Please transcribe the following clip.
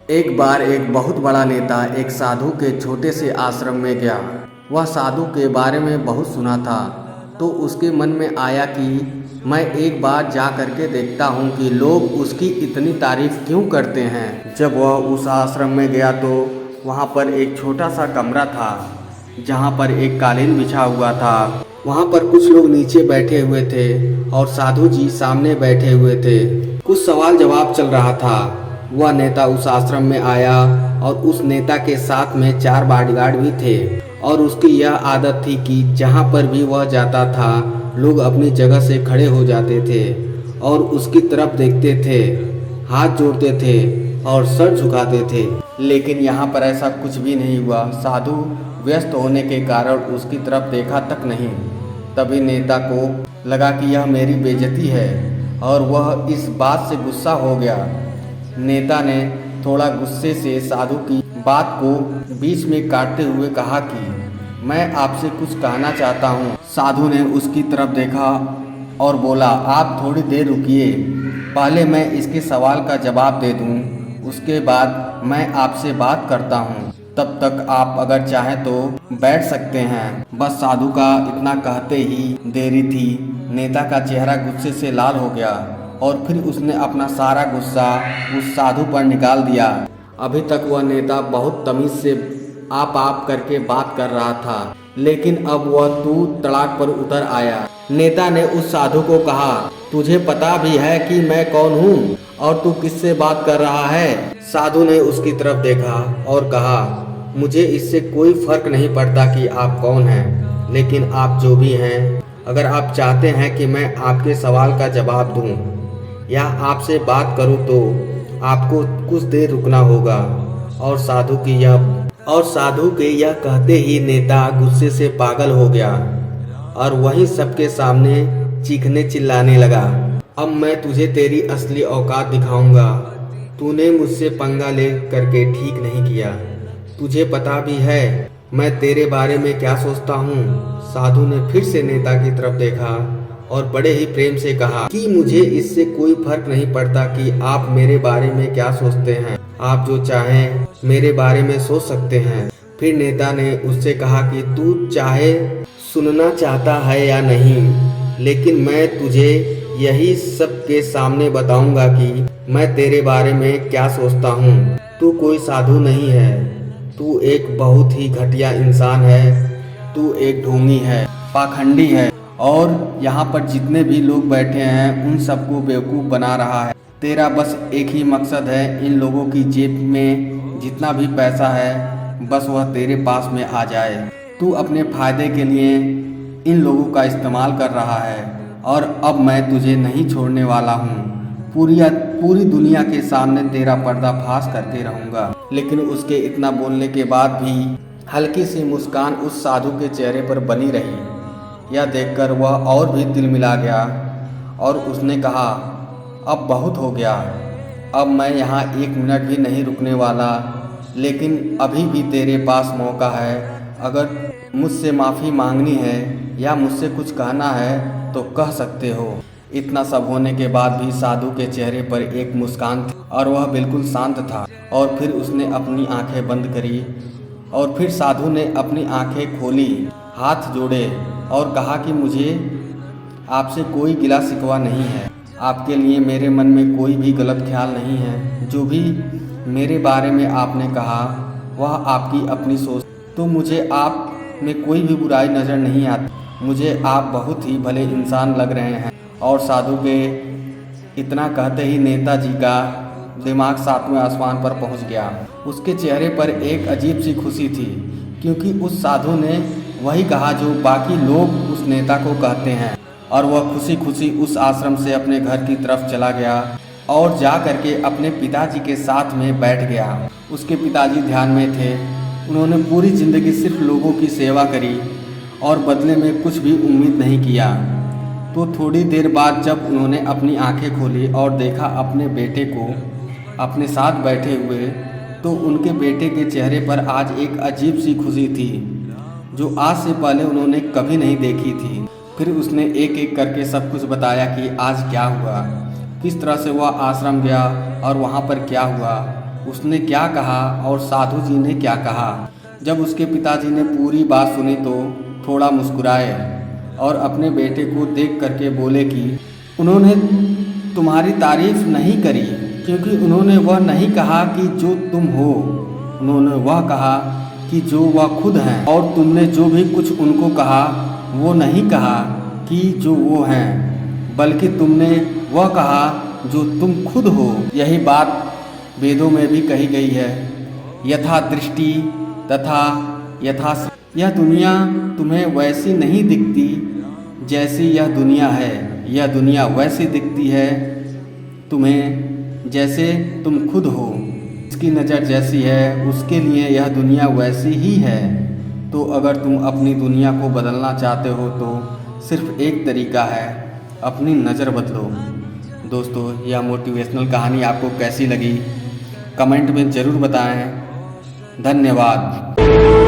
एक बार एक बहुत बड़ा नेता एक साधु के छोटे से आश्रम में गया। वह साधु के बारे में बहुत सुना था, तो उसके मन में आया कि मैं एक बार जा करके देखता हूँ कि लोग उसकी इतनी तारीफ क्यों करते हैं। जब वह उस आश्रम में गया तो वहाँ पर एक छोटा सा कमरा था, जहाँ पर एक कालीन बिछा हुआ था। वहाँ पर कुछ लोग नीचे बैठे हुए थे और साधु जी सामने बैठे हुए थे। कुछ सवाल जवाब चल रहा था। वह नेता उस आश्रम में आया और उस नेता के साथ में 4 बॉडीगार्ड भी थे और उसकी यह आदत थी कि जहाँ पर भी वह जाता था लोग अपनी जगह से खड़े हो जाते थे और उसकी तरफ देखते थे, हाथ जोड़ते थे और सर झुकाते थे। लेकिन यहाँ पर ऐसा कुछ भी नहीं हुआ। साधु व्यस्त होने के कारण उसकी तरफ देखा तक नहीं। तभी नेता को लगा कि यह मेरी बेइज्जती है और वह इस बात से गुस्सा हो गया। नेता ने थोड़ा गुस्से से साधु की बात को बीच में काटते हुए कहा कि मैं आपसे कुछ कहना चाहता हूँ। साधु ने उसकी तरफ देखा और बोला, आप थोड़ी देर रुकिए, पहले मैं इसके सवाल का जवाब दे दूँ, उसके बाद मैं आपसे बात करता हूँ। तब तक आप अगर चाहें तो बैठ सकते हैं। बस साधु का इतना कहते ही देरी थी। नेता का चेहरा गुस्से से लाल हो गया और फिर उसने अपना सारा गुस्सा उस साधु पर निकाल दिया। अभी तक वह नेता बहुत तमीज से आप करके बात कर रहा था, लेकिन अब वह तू तड़ाक पर उतर आया। नेता ने उस साधु को कहा, तुझे पता भी है कि मैं कौन हूँ और तू किससे बात कर रहा है? साधु ने उसकी तरफ देखा और कहा, मुझे इससे कोई फर्क नहीं पड़ता कि आप कौन हैं, लेकिन आप जो भी हैं, अगर आप चाहते हैं कि मैं आपके सवाल का जवाब दूं या आपसे बात करूं तो आपको कुछ देर रुकना होगा। और साधु के यह कहते ही नेता गुस्से से पागल हो गया और वहीं सबके सामने चीखने चिल्लाने लगा, अब मैं तुझे तेरी असली औकात दिखाऊंगा। तूने मुझसे पंगा ले करके ठीक नहीं किया। तुझे पता भी है मैं तेरे बारे में क्या सोचता हूँ? साधु ने फिर से नेता की तरफ देखा और बड़े ही प्रेम से कहा कि मुझे इससे कोई फर्क नहीं पड़ता कि आप मेरे बारे में क्या सोचते हैं। आप जो चाहें मेरे बारे में सोच सकते हैं। फिर नेता ने उससे कहा कि तू चाहे सुनना चाहता है या नहीं, लेकिन मैं तुझे यही सब के सामने बताऊंगा कि मैं तेरे बारे में क्या सोचता हूँ। तू कोई साधु नहीं है, तू एक बहुत ही घटिया इंसान है। तू एक ढोंगी है, पाखंडी है और यहाँ पर जितने भी लोग बैठे हैं उन सबको बेवकूफ़ बना रहा है। तेरा बस एक ही मकसद है, इन लोगों की जेब में जितना भी पैसा है बस वह तेरे पास में आ जाए। तू अपने फ़ायदे के लिए इन लोगों का इस्तेमाल कर रहा है और अब मैं तुझे नहीं छोड़ने वाला हूँ। पूरी दुनिया के सामने तेरा पर्दाफाश करके रहूँगा। लेकिन उसके इतना बोलने के बाद भी हल्की सी मुस्कान उस साधु के चेहरे पर बनी रही। यह देखकर वह और भी दिल मिला गया और उसने कहा, अब बहुत हो गया, अब मैं यहाँ 1 मिनट भी नहीं रुकने वाला। लेकिन अभी भी तेरे पास मौका है। अगर मुझसे माफ़ी मांगनी है या मुझसे कुछ कहना है तो कह सकते हो। इतना सब होने के बाद भी साधु के चेहरे पर एक मुस्कान थी और वह बिल्कुल शांत था। और फिर उसने अपनी आंखें बंद करी और फिर साधु ने अपनी आंखें खोली, हाथ जोड़े और कहा कि मुझे आपसे कोई गिला शिकवा नहीं है। आपके लिए मेरे मन में कोई भी गलत ख्याल नहीं है। जो भी मेरे बारे में आपने कहा वह आपकी अपनी सोच, तो मुझे आप में कोई भी बुराई नज़र नहीं आती। मुझे आप बहुत ही भले इंसान लग रहे हैं। और साधु के इतना कहते ही नेताजी का दिमाग 7वें आसमान पर पहुंच गया। उसके चेहरे पर एक अजीब सी खुशी थी, क्योंकि उस साधु ने वही कहा जो बाकी लोग उस नेता को कहते हैं। और वह खुशी खुशी उस आश्रम से अपने घर की तरफ चला गया और जा करके अपने पिताजी के साथ में बैठ गया। उसके पिताजी ध्यान में थे। उन्होंने पूरी ज़िंदगी सिर्फ लोगों की सेवा करी और बदले में कुछ भी उम्मीद नहीं किया। तो थोड़ी देर बाद जब उन्होंने अपनी आंखें खोली और देखा अपने बेटे को अपने साथ बैठे हुए, तो उनके बेटे के चेहरे पर आज एक अजीब सी खुशी थी जो आज से पहले उन्होंने कभी नहीं देखी थी। फिर उसने एक एक करके सब कुछ बताया कि आज क्या हुआ, किस तरह से वह आश्रम गया और वहाँ पर क्या हुआ। उसने क्या कहा और साधु जी ने क्या कहा। जब उसके पिताजी ने पूरी बात सुनी तो थोड़ा मुस्कुराए और अपने बेटे को देख करके बोले कि उन्होंने तुम्हारी तारीफ नहीं करी, क्योंकि उन्होंने वह नहीं कहा कि जो तुम हो, उन्होंने वह कहा कि जो वह खुद हैं। और तुमने जो भी कुछ उनको कहा वो नहीं कहा कि जो वो हैं, बल्कि तुमने वह कहा जो तुम खुद हो। यही बात वेदों में भी कही गई है, यथा दृष्टि तथा यथा। यह दुनिया तुम्हें वैसी नहीं दिखती जैसी यह दुनिया है, यह दुनिया वैसी दिखती है तुम्हें जैसे तुम खुद हो। इसकी नज़र जैसी है उसके लिए यह दुनिया वैसी ही है। तो अगर तुम अपनी दुनिया को बदलना चाहते हो तो सिर्फ एक तरीका है, अपनी नज़र बदलो। दोस्तों, यह मोटिवेशनल कहानी आपको कैसी लगी कमेंट में ज़रूर बताएं। धन्यवाद।